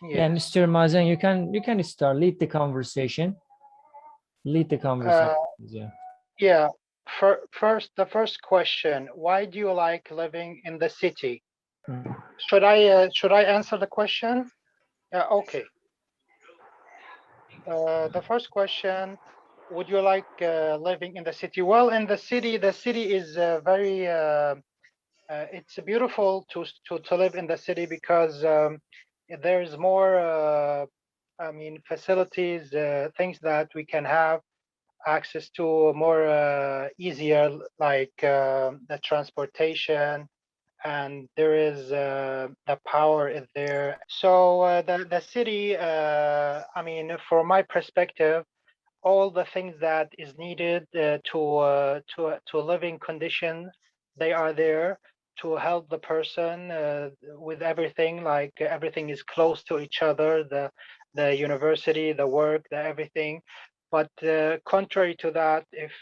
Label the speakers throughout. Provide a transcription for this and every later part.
Speaker 1: Yeah, Mr. Mazen, you can start, lead the conversation. Lead the conversation. Yeah.
Speaker 2: Yeah. The first question: why do you like living in the city?
Speaker 1: Mm.
Speaker 2: Should I answer the question? Yeah. Okay. The first question: would you like living in the city? Well, in the city is very. It's beautiful to live in the city because there's more. I mean, facilities, things that we can have access to more easier, like the transportation, and there is the power is there. So the city, I mean, from my perspective, all the things that is needed to living condition, they are there to help the person with everything. Like everything is close to each other, the university, the work, the everything. But contrary to that, if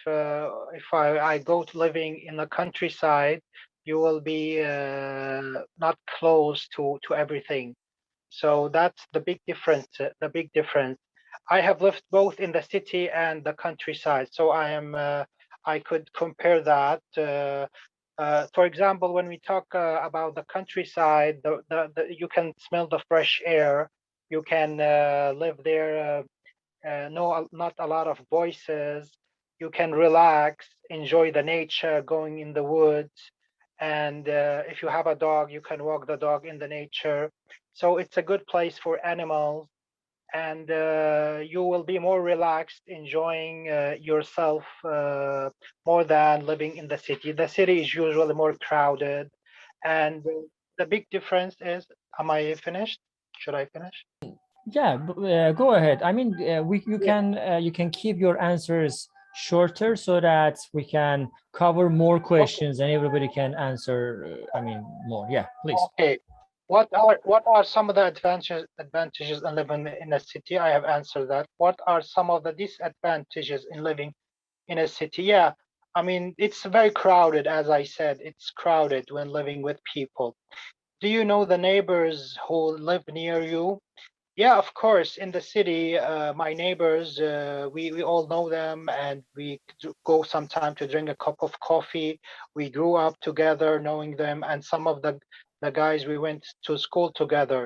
Speaker 2: I go to living in the countryside, you will be not close to everything. So that's the big difference. The big difference. I have lived both in the city and the countryside, so I could compare that. For example, when we talk about the countryside, you can smell the fresh air. You can live there. No, not a lot of voices. You can relax, enjoy the nature, going in the woods, and if you have a dog, you can walk the dog in the nature. So it's a good place for animals, and you will be more relaxed, enjoying yourself more than living in the city. The city is usually more crowded, and the big difference is, am I finished? Should I finish?
Speaker 1: Yeah, go ahead. I mean,
Speaker 2: Yeah.
Speaker 1: you can keep your answers shorter so that we can cover more
Speaker 2: Okay.
Speaker 1: questions and everybody can answer. I mean, more. Yeah, please.
Speaker 2: Okay. What are some of the advantages in living in a city? I have answered that. What are some of the disadvantages in living in a city? Yeah, I mean, it's very crowded. As I said, it's crowded when living with people. Do you know the neighbors who live near you? Yeah, of course. In the city, my neighbors, we all know them, and we go sometime to drink a cup of coffee. We grew up together, knowing them, and some of the guys we went to school together.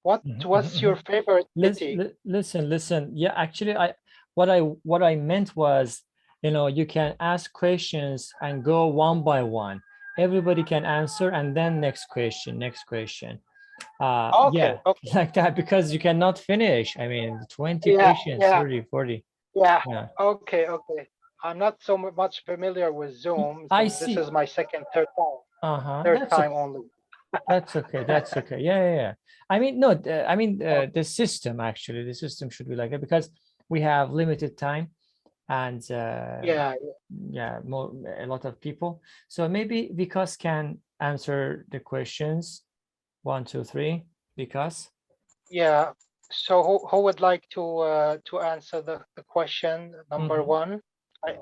Speaker 1: Mhm, mhm,
Speaker 2: What's your
Speaker 1: mhm.
Speaker 2: favorite city?
Speaker 1: Listen. Yeah, actually, what I meant was, you can ask questions and go one by one. Everybody can answer, and then next question.
Speaker 2: Okay,
Speaker 1: Yeah,
Speaker 2: okay.
Speaker 1: like that, because you cannot finish. I mean, 20
Speaker 2: Yeah,
Speaker 1: questions,
Speaker 2: yeah,
Speaker 1: 30, 40.
Speaker 2: yeah.
Speaker 1: Yeah.
Speaker 2: Okay, okay. I'm not so much familiar with Zoom,
Speaker 1: I
Speaker 2: so this
Speaker 1: see.
Speaker 2: is my
Speaker 1: Uh-huh.
Speaker 2: third time only.
Speaker 1: That's okay. That's okay. Yeah, yeah, yeah. I mean, no, I mean,
Speaker 2: Okay.
Speaker 1: the system should be like that because we have limited time and
Speaker 2: Yeah,
Speaker 1: yeah, a lot of people. So maybe Vikas can answer the questions one, two, three. Vikas.
Speaker 2: yeah. So who would like to answer the question number
Speaker 1: Mm-hmm.
Speaker 2: one?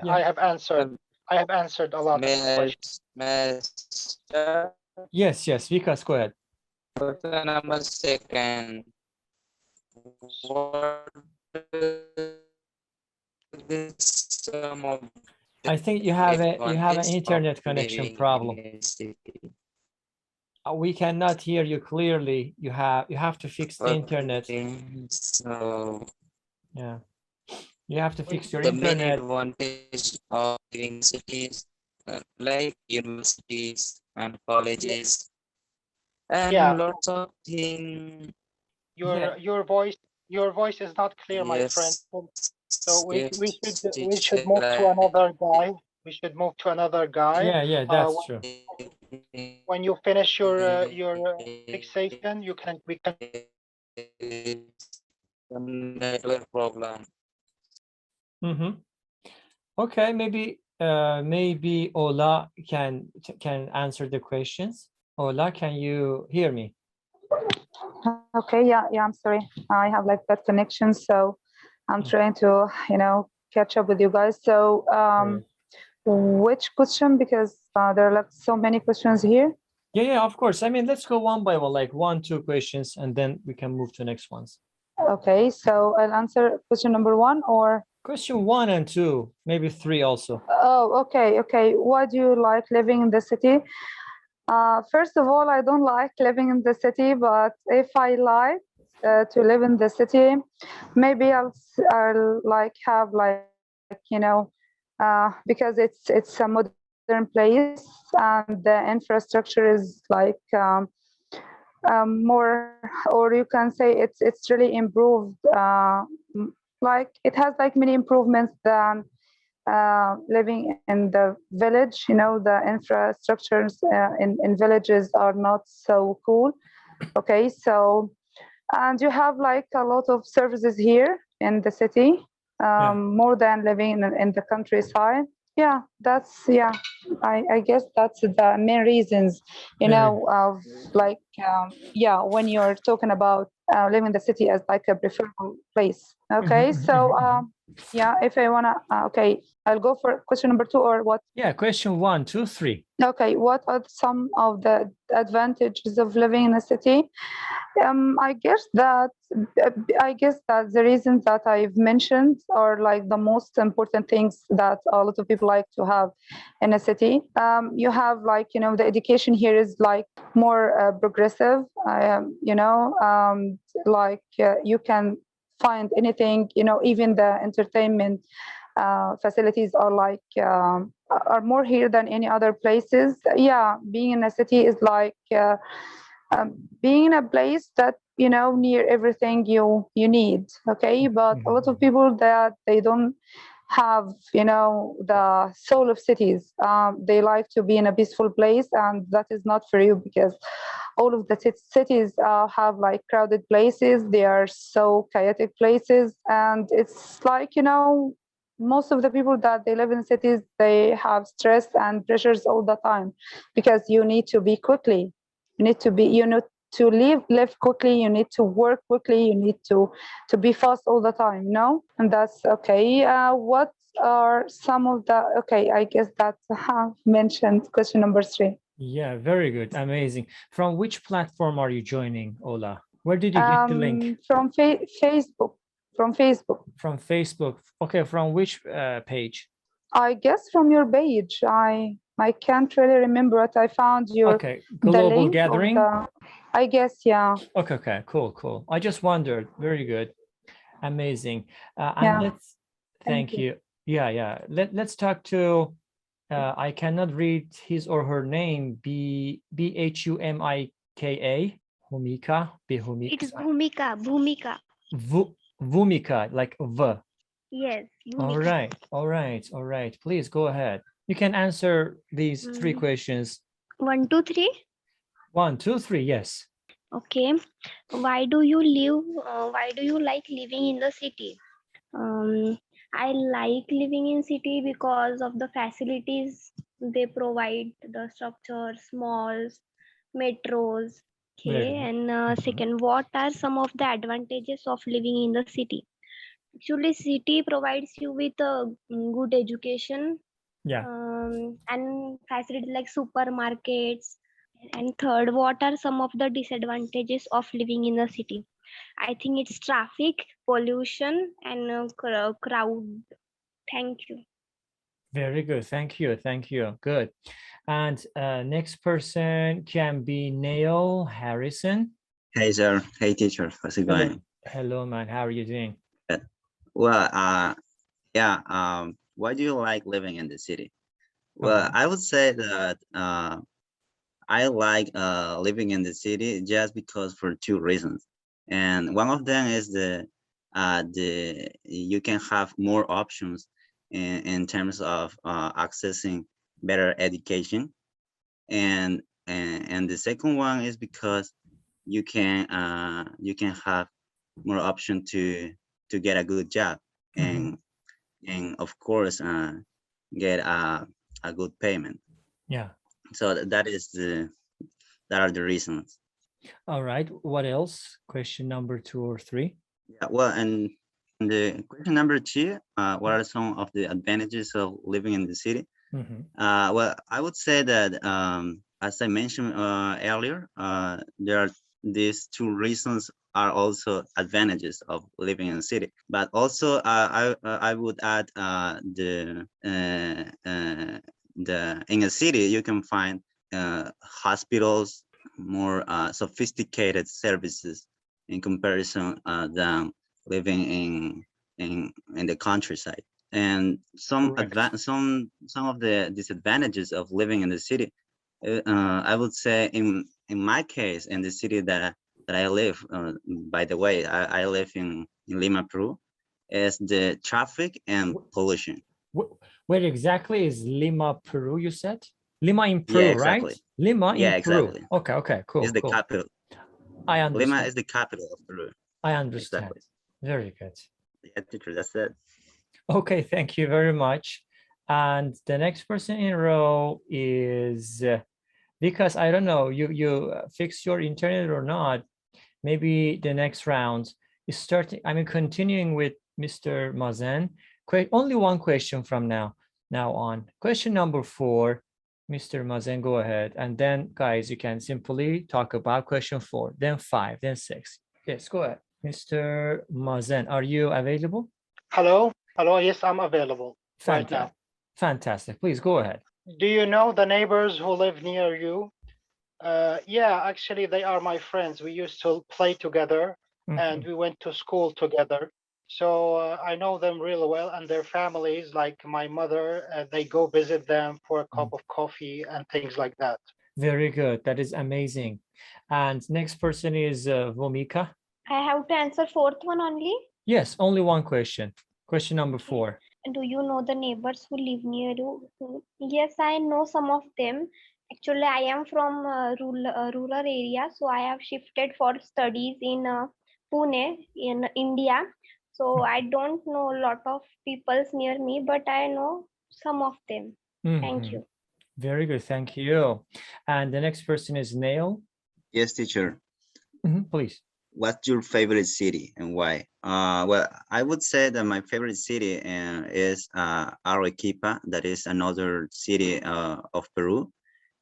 Speaker 1: Yeah.
Speaker 2: I have answered.
Speaker 3: Um,
Speaker 2: I have answered a lot of the
Speaker 3: may
Speaker 2: questions.
Speaker 3: I, may I start?
Speaker 1: Yes, yes. Vikas, go ahead.
Speaker 3: Question number second. What will be some of
Speaker 1: I
Speaker 3: the
Speaker 1: think you have an
Speaker 3: advantage of
Speaker 1: internet connection
Speaker 3: living
Speaker 1: problem.
Speaker 3: in a city?
Speaker 1: We cannot hear you clearly. You have to fix the internet.
Speaker 3: Okay, so
Speaker 1: Yeah. You have to fix your
Speaker 3: the main
Speaker 1: internet.
Speaker 3: advantage of living in cities, like universities and
Speaker 2: Yeah,
Speaker 3: colleges,
Speaker 2: yeah.
Speaker 3: and lots of things.
Speaker 1: Yeah.
Speaker 2: Your voice is not clear, my friend.
Speaker 3: Yes,
Speaker 2: So we should
Speaker 3: teacher,
Speaker 2: move to another guy. We should move to another guy.
Speaker 1: Yeah, yeah,
Speaker 2: Uh,
Speaker 1: that's true.
Speaker 2: when you finish your fixation, we can.
Speaker 3: some network problem.
Speaker 1: Mm-hmm. Okay, maybe Ola can answer the questions. Ola, can you hear me?
Speaker 4: Okay, yeah, I'm sorry. I have like bad connection, so I'm
Speaker 1: Mm,
Speaker 4: trying to, catch up with you guys. So,
Speaker 1: all right.
Speaker 4: which question? Because there are like so many questions here.
Speaker 1: Yeah, of course. I mean, let's go one by one, like 1, 2 questions, and then we can move to next ones.
Speaker 4: Okay, so I'll answer question number 1 or.
Speaker 1: Question 1 and 2, maybe 3 also.
Speaker 4: Oh, okay. Why do you like living in the city? First of all, I don't like living in the city, but if I like to live in the city, maybe I'll like have like because it's a modern place and the infrastructure is like more, or you can say it's really improved. Like it has like many improvements than living in the village. The infrastructures in villages are not so cool. Okay, so and you have like a lot of services here in the city, more than living in the countryside. I guess that's the main reasons, of like when you're talking about living in the city as like a preferable place. Okay, so if I wanna okay, I'll go for question number 2 or what?
Speaker 1: Yeah, question 1, 2, 3.
Speaker 4: Okay, what are some of the advantages of living in a city? I guess that the reasons that I've mentioned are like the most important things that a lot of people like to have in a city. You have like the education here is like more progressive. Like you can find anything. Even the entertainment facilities are like are more here than any other places. Yeah, being in a city is like being in a place that near everything you need. Okay, but a lot of people that they don't have the soul of cities. They like to be in a peaceful place, and that is not for you because all of the cities have like crowded places. They are so chaotic places, and it's like most of the people that they live in cities, they have stress and pressures all the time because you need to be quickly, you need to be to live quickly, you need to work quickly, you need to be fast all the time, and that's okay. What are some of the okay, I guess that's mentioned question number 3.
Speaker 1: Yeah, very good, amazing. From which platform are you joining, Ola? Where did you get the link?
Speaker 4: From Facebook. From Facebook.
Speaker 1: From Facebook. Okay, from which page?
Speaker 4: I guess from your page. I can't really remember what I found your
Speaker 1: okay, global gathering.
Speaker 4: I guess, yeah.
Speaker 1: Okay, cool. I just wondered. Very good, amazing. And
Speaker 4: Yeah.
Speaker 1: let's thank you. Yeah. Let's talk to. I cannot read his or her name. Bhumika. Humika.
Speaker 5: It's Bhumika.
Speaker 1: Vumika, like V.
Speaker 5: Yes.
Speaker 1: Bhumika. All right. Please go ahead. You can answer these 3 questions.
Speaker 5: 1, 2, 3.
Speaker 1: 1, 2, 3. Yes.
Speaker 5: Okay. Why do you live? Why do you like living in the city? I like living in city because of the facilities they provide, the structures, malls, metros. Okay. And second, what are some of the advantages of living in the city? Actually, city provides you with a good education.
Speaker 1: Yeah.
Speaker 5: And facilities like supermarkets. And third, what are some of the disadvantages of living in a city? I think it's traffic, pollution, and crowd. Thank you.
Speaker 1: Very good. Thank you. Good. And next person can be Neil Harrison.
Speaker 6: Hey, sir. Hey, teacher. How's it going?
Speaker 1: Hello, man. How are you doing?
Speaker 6: Well, yeah. Why do you like living in the city? Well, I would say that I like living in the city just because for 2 reasons, and one of them is the you can have more options in terms of accessing better education, and the second one is because you can have more option to get a good job, and of course get a good payment.
Speaker 1: Yeah.
Speaker 6: So that are the reasons.
Speaker 1: All right. What else? Question number 2 or 3?
Speaker 6: Yeah. Well, and the question number 2, what are some of the advantages of living in the city? Well, I would say that as I mentioned earlier, there are these two reasons are also advantages of living in a city. But also, I would add in a city you can find hospitals, more sophisticated services in comparison than living in the countryside. And
Speaker 1: Correct.
Speaker 6: some of the disadvantages of living in the city, I would say in my case, in the city that I live, by the way, I live in Lima, Peru, is the traffic and
Speaker 1: Wh-
Speaker 6: pollution.
Speaker 1: Where exactly is Lima, Peru, you said? Lima in
Speaker 6: Yeah,
Speaker 1: Peru, right?
Speaker 6: exactly.
Speaker 1: Lima in
Speaker 6: Yeah,
Speaker 1: Peru.
Speaker 6: exactly.
Speaker 1: Okay, okay,
Speaker 6: It's
Speaker 1: cool,
Speaker 6: the
Speaker 1: cool.
Speaker 6: capital.
Speaker 1: I
Speaker 6: Lima
Speaker 1: understand.
Speaker 6: is the capital of Peru.
Speaker 1: I understand.
Speaker 6: Exactly.
Speaker 1: Very good.
Speaker 6: Yeah, teacher, that's it.
Speaker 1: Okay, thank you very much. And the next person in row is because I don't know, you fix your internet or not. Maybe the next round is starting. I mean, continuing with Mr. Mazen. Only one question from now on. Question number 4, Mr. Mazen, go ahead. And then, guys, you can simply talk about question 4, then 5, then 6. Yes, go ahead. Mr. Mazen, are you available?
Speaker 2: Hello, hello. Yes, I'm available right now.
Speaker 1: Fantastic. Fantastic. Please go ahead.
Speaker 2: Do you know the neighbors who live near you? Yeah, actually, they are my friends. We used to play together and
Speaker 1: Mhm.
Speaker 2: we went to school together. So I know them really well and their families, like my mother, they go visit them for a cup of coffee and things like that.
Speaker 1: Very good. That is amazing. And next person is Vomika.
Speaker 5: I have to answer fourth one only.
Speaker 1: Yes, only one question. Question number 4.
Speaker 5: Do you know the neighbors who live near you? Yes, I know some of them. Actually, I am from rural area, so I have shifted for studies in Pune in India. So I don't know a lot of peoples near me, but I know some of them. Thank you.
Speaker 1: Very good. Thank you. And the next person is Nail.
Speaker 6: Yes, teacher.
Speaker 1: Please.
Speaker 6: What's your favorite city and why? Well, I would say that my favorite city is Arequipa. That is another city of Peru,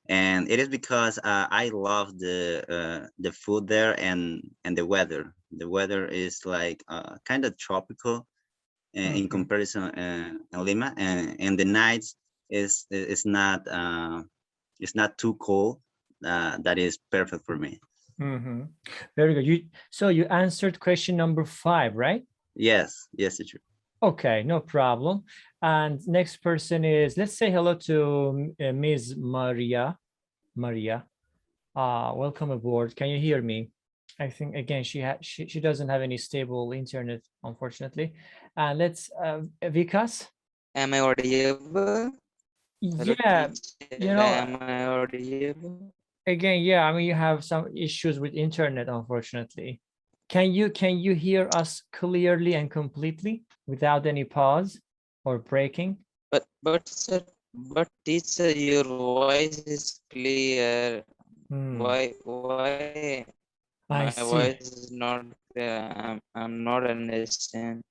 Speaker 6: and it is because I love the food there and the weather. The weather is like kind of tropical in comparison in Lima, and the nights is not it's not too cold. That is perfect for me.
Speaker 1: Very good. So you answered question number 5, right?
Speaker 6: Yes, yes, teacher.
Speaker 1: Okay, no problem. And next person is, let's say hello to Ms. Maria. Maria, welcome aboard. Can you hear me? I think again she doesn't have any stable internet, unfortunately. Let's Vikas.
Speaker 3: Am I audible? Hello,
Speaker 1: Yeah,
Speaker 3: teacher. Am I audible?
Speaker 1: again, yeah, I mean you have some issues with internet, unfortunately. Can you hear us clearly and completely without any pause or breaking?
Speaker 3: But sir, but teacher, your voice is clear. Why
Speaker 1: I
Speaker 3: my
Speaker 1: see.
Speaker 3: voice is not clear? I'm not understand.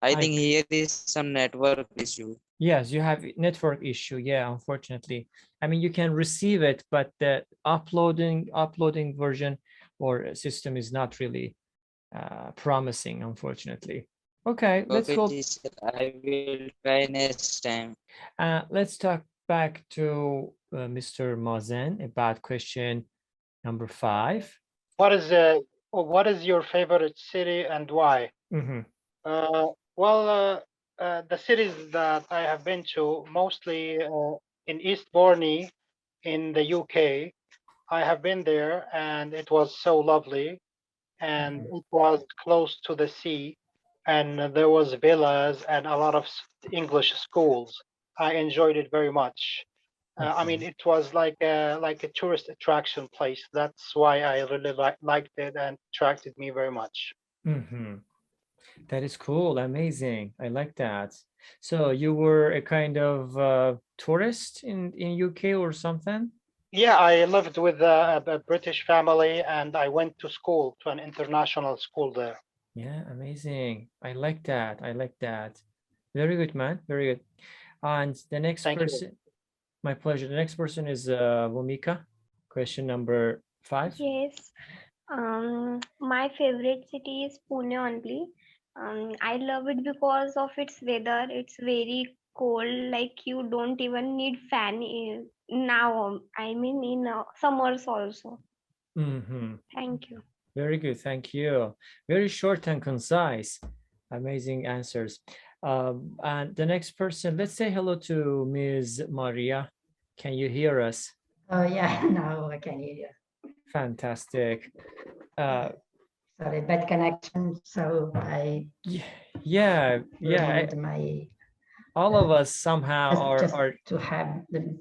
Speaker 3: I think here is some network issue.
Speaker 1: Yes, you have network issue. Yeah, unfortunately. I mean, you can receive it, but the uploading version or system is not really promising, unfortunately. Okay, let's
Speaker 3: Okay,
Speaker 1: go.
Speaker 3: teacher, I will try next time.
Speaker 1: Let's talk back to Mr. Mazen about question number 5.
Speaker 2: What is your favorite city and why? Well, the cities that I have been to, mostly in Eastbourne in the UK, I have been there and it was so lovely and it was close to the sea and there was villas and a lot of English schools. I enjoyed it very much. I mean, it was like a tourist attraction place. That's why I really liked it and attracted me very much.
Speaker 1: That is cool. Amazing. I like that. So you were a kind of tourist in UK or something?
Speaker 2: Yeah, I lived with a British family and I went to school, to an international school there.
Speaker 1: Yeah, amazing. I like that. I like that. Very good, man. Very good. And the next
Speaker 2: Thank you.
Speaker 1: person, my pleasure. The next person is Vomika. Question number 5.
Speaker 5: Yes. My favorite city is Pune only. I love it because of its weather. It's very cold, like you don't even need fan now. I mean, in summers also.
Speaker 1: Mm-hmm.
Speaker 5: Thank you.
Speaker 1: Very good. Thank you. Very short and concise. Amazing answers. And the next person, let's say hello to Ms. Maria. Can you hear us?
Speaker 7: Oh, yeah, now I can hear you.
Speaker 1: Fantastic.
Speaker 7: Sorry, bad connection. So I
Speaker 1: Yeah.
Speaker 7: removed my
Speaker 1: All of us somehow
Speaker 7: just
Speaker 1: are.
Speaker 7: to have the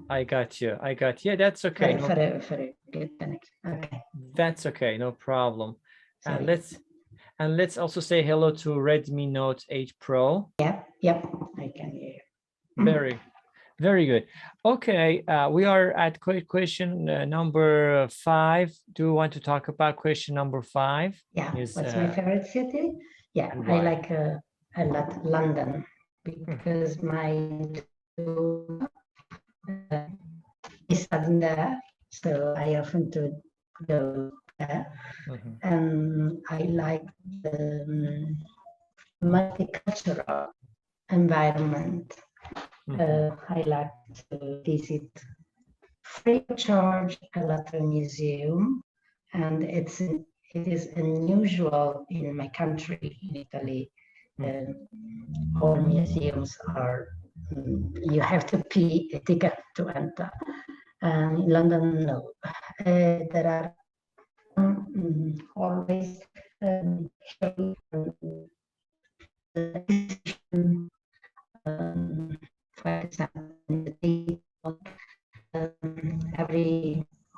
Speaker 1: I got you. Yeah, that's okay.
Speaker 7: for a good connection. Okay.
Speaker 1: That's okay. No problem.
Speaker 7: Sorry.
Speaker 1: And let's also say hello to Redmi Note 8 Pro.
Speaker 7: Yep, I can hear you.
Speaker 1: Very good. Okay, we are at question number 5. Do you want to talk about question number 5?
Speaker 7: Yeah,
Speaker 1: Is,
Speaker 7: what's my favorite city? Yeah,
Speaker 1: and
Speaker 7: I
Speaker 1: why?
Speaker 7: like a lot London because my two is studying there, so I often to go there. And I like the multicultural environment. I like to visit free of charge a lot of museum, and it is unusual in my country, in Italy. All museums are you have to pay a ticket to enter. And in London, no. There are always for example,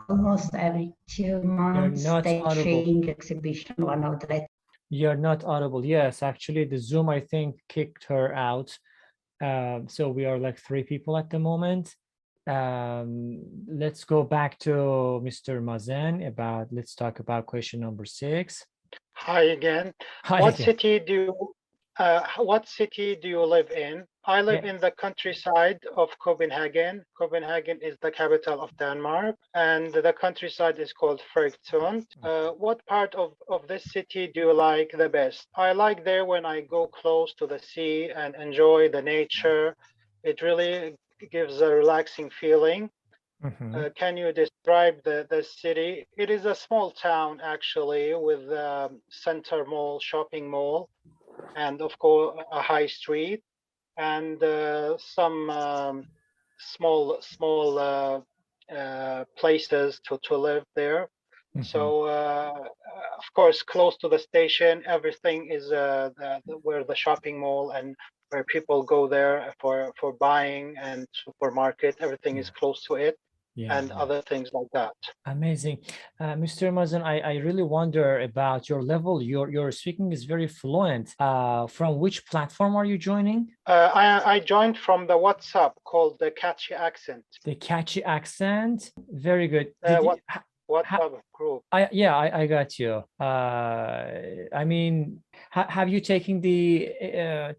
Speaker 7: almost every 2 months they change exhibition, one of the.
Speaker 1: You're not audible. Yes, actually the Zoom, I think, kicked her out. So we are like 3 people at the moment. Let's go back to Mr. Mazen let's talk about question number 6.
Speaker 2: Hi again.
Speaker 1: Hi
Speaker 2: What
Speaker 1: again.
Speaker 2: city do you live in? I live in the countryside of Copenhagen. Copenhagen is the capital of Denmark, and the countryside is called Frederikssund. What part of this city do you like the best? I like there when I go close to the sea and enjoy the nature. It really gives a relaxing feeling. Can you describe the city? It is a small town actually, with center mall, shopping mall, and of course a high street, and some small places to live there. So of course, close to the station, everything is where the shopping mall and where people go there for buying, and supermarket, everything is close to it. And other things like that.
Speaker 1: Amazing. Mr. Mazen, I really wonder about your level. Your speaking is very fluent. From which platform are you joining?
Speaker 2: I joined from the WhatsApp called the Catchy Accent.
Speaker 1: The Catchy Accent. Very good.
Speaker 2: WhatsApp group.
Speaker 1: I got you. I mean, have you taken the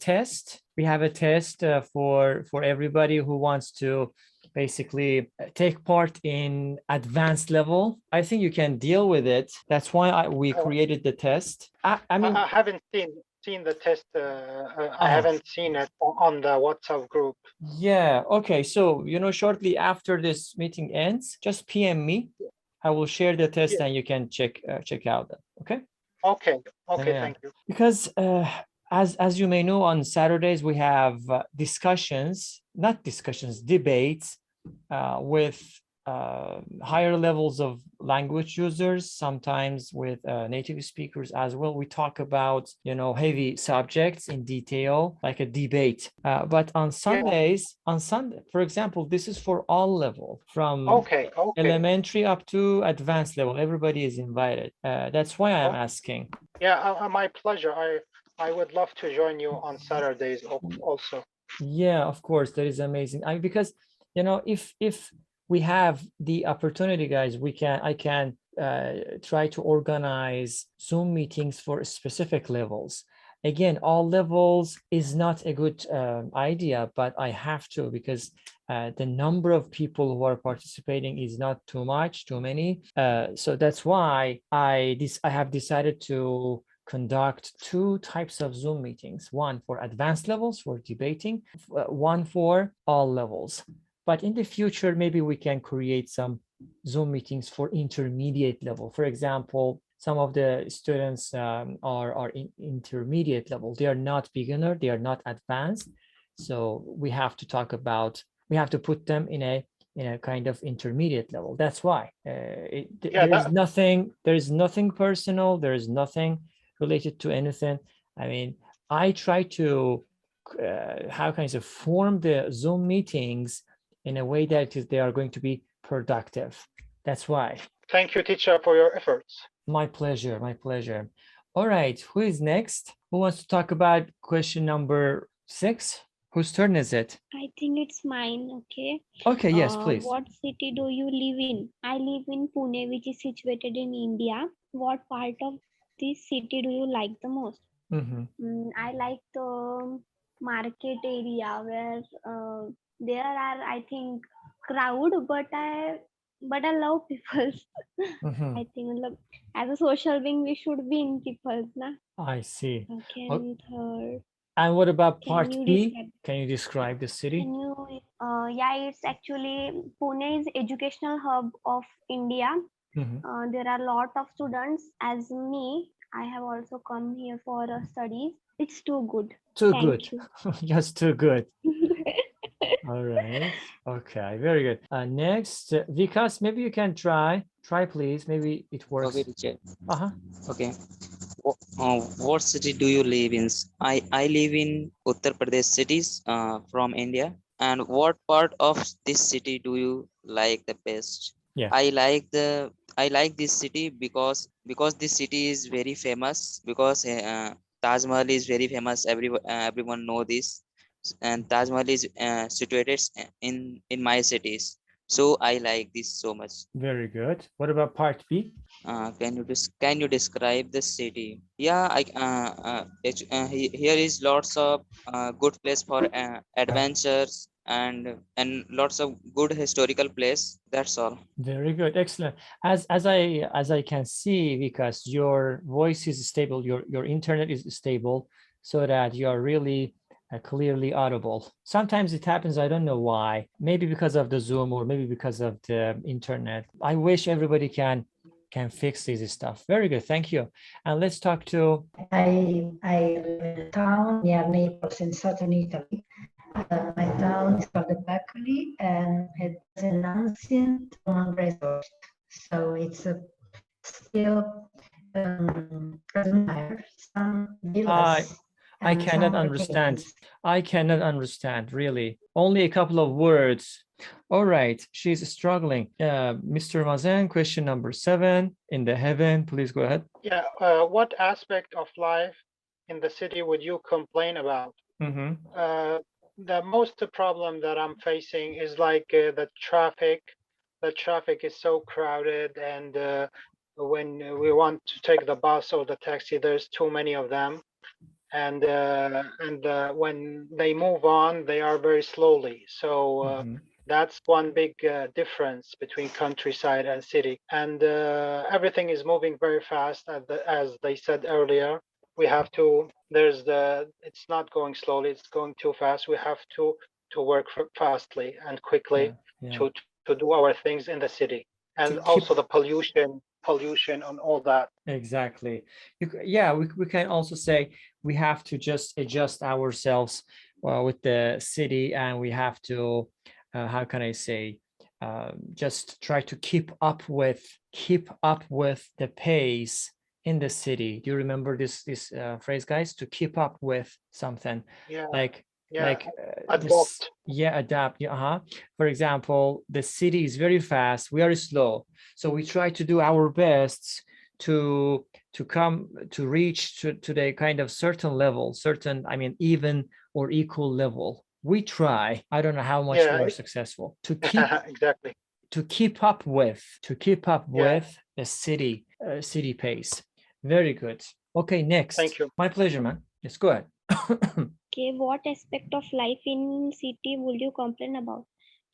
Speaker 1: test? We have a test for everybody who wants to basically take part in advanced level. I think you can deal with it. That's why we created the test. I mean,
Speaker 2: I haven't seen the test. I haven't seen it on the WhatsApp group.
Speaker 1: Yeah. Okay. So, shortly after this meeting ends, just PM me. I will share the test and you can check out that. Okay.
Speaker 2: Okay. Thank you.
Speaker 1: Because as you may know, on Saturdays we have debates with higher levels of language users, sometimes with native speakers as well. We talk about heavy subjects in detail, like a debate. But on Sundays, for example, this is for all level, from elementary up to advanced level. Everybody is invited. That's why I'm asking.
Speaker 2: Yeah, my pleasure. I would love to join you on Saturdays also.
Speaker 1: Yeah, of course, that is amazing. Because if we have the opportunity, guys, I can try to organize Zoom meetings for specific levels. Again, all levels is not a good idea, but I have to, because the number of people who are participating is not too much, too many. So that's why I have decided to conduct 2 types of Zoom meetings, one for advanced levels for debating, one for all levels. But in the future, maybe we can create some Zoom meetings for intermediate level. For example, some of the students are in intermediate level. They are not beginner, they are not advanced. So we have to talk about, we have to put them in a kind of intermediate level. That's why there is nothing personal. There is nothing related to anything. I mean, I try to how can I say, form the Zoom meetings in a way that they are going to be productive. That's why.
Speaker 2: Thank you, teacher, for your efforts.
Speaker 1: My pleasure, my pleasure. All right, who is next? Who wants to talk about question number 6? Whose turn is it?
Speaker 5: I think it's mine. Okay.
Speaker 1: Okay, yes, please.
Speaker 5: What city do you live in? I live in Pune, which is situated in India. What part of this city do you like the most? I like the market area where there are, I think, crowd, but I love people. I think as a social being, we should be in people, na?
Speaker 1: I see.
Speaker 5: Second, third.
Speaker 1: And what about part
Speaker 5: Can you
Speaker 1: B?
Speaker 5: describe?
Speaker 1: Can you describe the city?
Speaker 5: Can you? Yeah, it's actually Pune is educational hub of India. There are a lot of students. As me, I have also come here for studies. It's too good.
Speaker 1: Too
Speaker 5: Thank
Speaker 1: good.
Speaker 5: you.
Speaker 1: Just too good. All right. Okay, very good. Next, Vikas, maybe you can try. Try, please. Maybe it works.
Speaker 3: Okay, teacher.
Speaker 1: Uh-huh.
Speaker 3: Okay. What city do you live in? I live in Uttar Pradesh cities from India. And what part of this city do you like the best?
Speaker 1: Yeah.
Speaker 3: I like this city because this city is very famous, because Taj Mahal is very famous. Everyone know this, and Taj Mahal is situated in my cities. So I like this so much.
Speaker 1: Very good. What about part B?
Speaker 3: Can you describe the city? Yeah, here is lots of good place for adventures and lots of good historical place. That's all.
Speaker 1: Very good, excellent. As I can see, because your voice is stable, your internet is stable, so that you are really clearly audible. Sometimes it happens, I don't know why. Maybe because of the Zoom, or maybe because of the internet. I wish everybody can fix this stuff. Very good, thank you. And let's talk to.
Speaker 7: I live in a town near Naples in southern Italy. My town is called Bacoli, and it has an ancient Roman resort. So it's still admire some villas.
Speaker 1: I cannot understand. I cannot understand, really. Only a couple of words. All right, she's struggling. Mr. Mazen, question number 7, in the heaven, please go ahead.
Speaker 2: Yeah, what aspect of life in the city would you complain about? The most problem that I'm facing is like the traffic. The traffic is so crowded, and when we want to take the bus or the taxi, there's too many of them. And when they move on, they are very slowly. So that's one big difference between countryside and city. And everything is moving very fast, as they said earlier. We have to. It's not going slowly. It's going too fast. We have to work fastly and quickly to do our things in the city, and also the pollution and all that.
Speaker 1: Exactly. We can also say we have to just adjust ourselves with the city, and we have to how can I say, just try to keep up with the pace in the city. Do you remember this phrase, guys? To keep up with something.
Speaker 2: Adapt.
Speaker 1: Adapt. For example, the city is very fast, we are slow, so we try to do our best to reach to the kind of certain level, even or equal level. We try. I don't know how much we are successful to keep
Speaker 2: exactly
Speaker 1: to keep up with the city pace. Very good. Okay, next.
Speaker 2: Thank you.
Speaker 1: My pleasure, man. Yes, go ahead.
Speaker 5: Okay, what aspect of life in city would you complain about?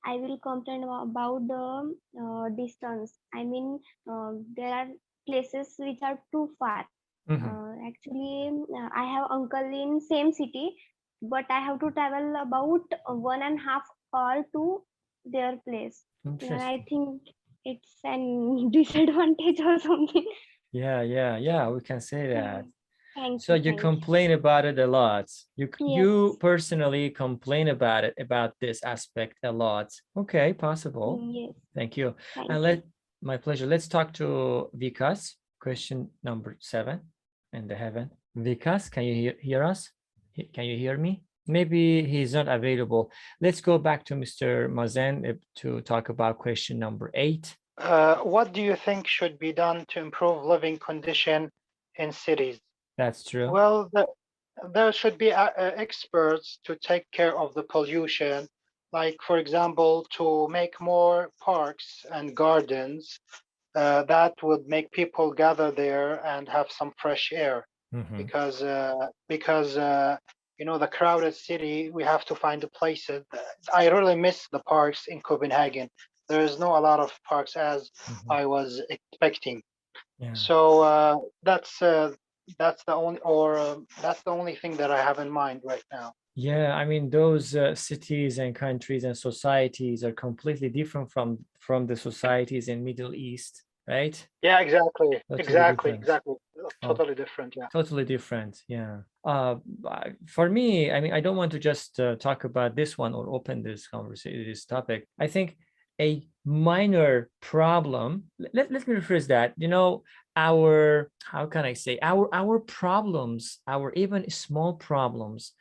Speaker 5: I will complain about the distance. I mean, there are places which are too far.
Speaker 1: Mhm.
Speaker 5: Actually, I have uncle in same city, but I have to travel about 1.5 hour to their place. And I
Speaker 1: Interesting.
Speaker 5: think it's an disadvantage or something.
Speaker 1: Yeah, we can say that.
Speaker 5: Thank
Speaker 1: So
Speaker 5: you,
Speaker 1: you
Speaker 5: thank you.
Speaker 1: complain about it a lot. You
Speaker 5: Yes,
Speaker 1: personally complain about it, about this aspect a lot. Okay, possible.
Speaker 5: yes,
Speaker 1: Thank you. And
Speaker 5: thank you.
Speaker 1: my pleasure. Let's talk to Vikas. Question number 7 in the heaven. Vikas, can you hear us? Can you hear me? Maybe he's not available. Let's go back to Mr. Mazen to talk about question number 8.
Speaker 2: What do you think should be done to improve living condition in cities?
Speaker 1: That's true.
Speaker 2: Well, there should be experts to take care of the pollution, like, for example, to make more parks and gardens that would make people gather there and have some fresh air.
Speaker 1: Mhm.
Speaker 2: Because you know, the crowded city, we have to find the places. I really miss the parks in Copenhagen. There is no a lot of parks as
Speaker 1: Mhm.
Speaker 2: I was expecting.
Speaker 1: Yeah.
Speaker 2: So that's the only, or that's the only thing that I have in mind right now.
Speaker 1: Yeah, I mean, those cities and countries and societies are completely different from the societies in Middle East, right?
Speaker 2: Yeah, exactly,
Speaker 1: Totally different. Oh,
Speaker 2: totally different. Yeah.
Speaker 1: totally different. Yeah. For me, I mean, I don't want to just talk about this one or open this conversation, this topic. I think a minor problem. Let me rephrase that. You know, our, how can I say, our problems, our even small problems,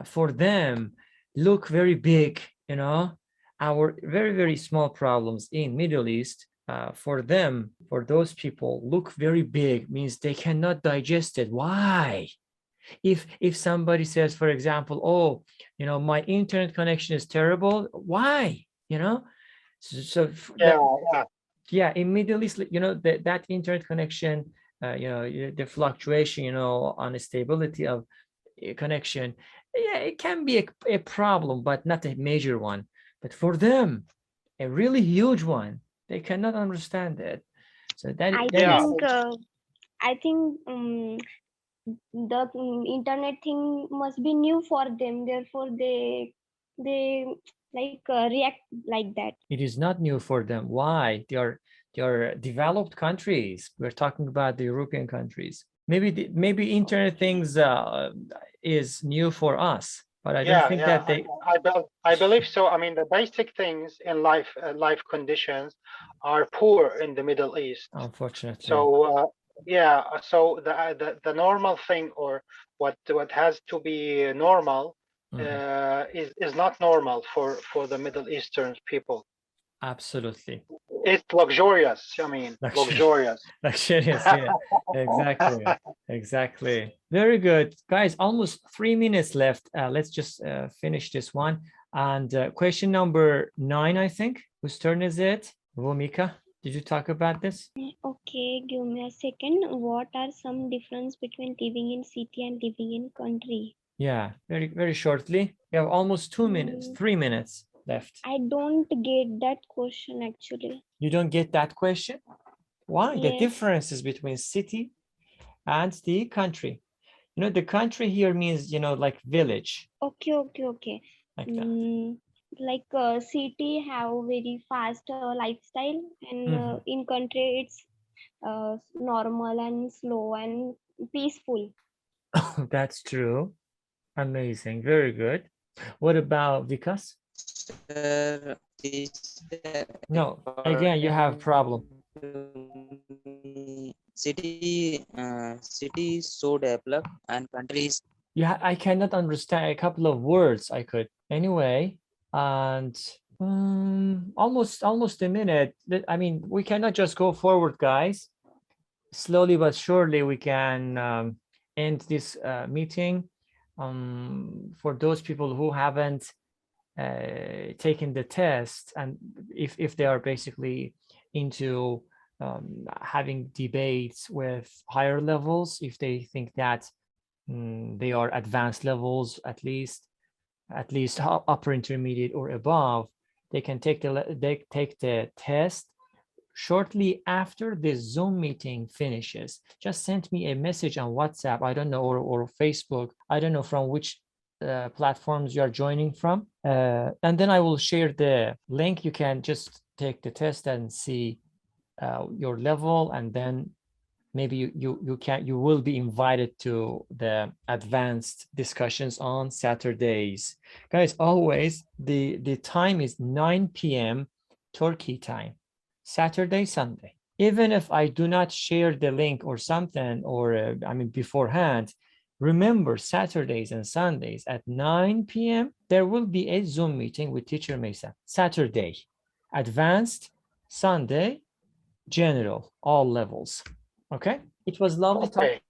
Speaker 1: for them look very big. You know, our very small problems in Middle East, for them, for those people, look very big, means they cannot digest it. Why? If somebody says, for example, oh, you know, my internet connection is terrible, why? You know, so that,
Speaker 2: Yeah.
Speaker 1: yeah, in Middle East, you know, that internet connection, you know, the fluctuation, you know, unstability of connection, yeah, it can be a problem, but not a major one. But for them, a really huge one, they cannot understand it. So
Speaker 5: I
Speaker 1: that
Speaker 2: Yeah.
Speaker 1: is,
Speaker 5: think the internet thing must be new for them. Therefore, they like react like that.
Speaker 1: it is not new for them. Why? They are developed countries. We're talking about the European countries. Maybe internet things is new for us, but I don't
Speaker 2: Yeah,
Speaker 1: think
Speaker 2: yeah,
Speaker 1: that they,
Speaker 2: I believe so. I mean, the basic things in life conditions are poor in the Middle East.
Speaker 1: unfortunately.
Speaker 2: So yeah, so the normal thing, or what has to be normal,
Speaker 1: Mhm.
Speaker 2: is not normal for the Middle Eastern people.
Speaker 1: Absolutely.
Speaker 2: It's luxurious. I mean,
Speaker 1: Luxury.
Speaker 2: luxurious.
Speaker 1: Luxurious, yeah, exactly. Very good, guys. Almost 3 minutes left. Let's just finish this one. And question number 9, I think. Whose turn is it? Vomika, did you talk about this?
Speaker 5: Okay, give me a second. What are some difference between living in city and living in country?
Speaker 1: Yeah, very shortly. We have almost 2 minutes, 3 minutes left.
Speaker 5: I don't get that question actually.
Speaker 1: You don't get that question? Why? The
Speaker 5: Yes.
Speaker 1: differences between city and the country. You know, the country here means, you know, like village,
Speaker 5: Okay.
Speaker 1: like that.
Speaker 5: Like city have very fast lifestyle, and
Speaker 1: Mhm.
Speaker 5: in country it's normal and slow and peaceful.
Speaker 1: That's true. Amazing. Very good. What about Vikas?
Speaker 3: Sir,
Speaker 1: No, again, you have problem.
Speaker 3: city is so developed and countries.
Speaker 1: Yeah, I cannot understand a couple of words I could. Anyway, and almost a minute. I mean, we cannot just go forward, guys. Slowly but surely, we can end this meeting. For those people who haven't taken the test, and if they are basically into having debates with higher levels, if they think that they are advanced levels, at least upper intermediate or above, they can take the test shortly after the Zoom meeting finishes. Just send me a message on WhatsApp, I don't know, or Facebook. I don't know from which platforms you are joining from. And then I will share the link. You can just take the test and see your level, and then maybe you will be invited to the advanced discussions on Saturdays. Guys, always the time is 9 p.m. Turkey time, Saturday, Sunday. Even if I do not share the link or something, or I mean beforehand, remember Saturdays and Sundays at 9 p.m. there will be a Zoom meeting with Teacher Mesa. Saturday, advanced; Sunday, general, all levels. Okay, it was lovely talking.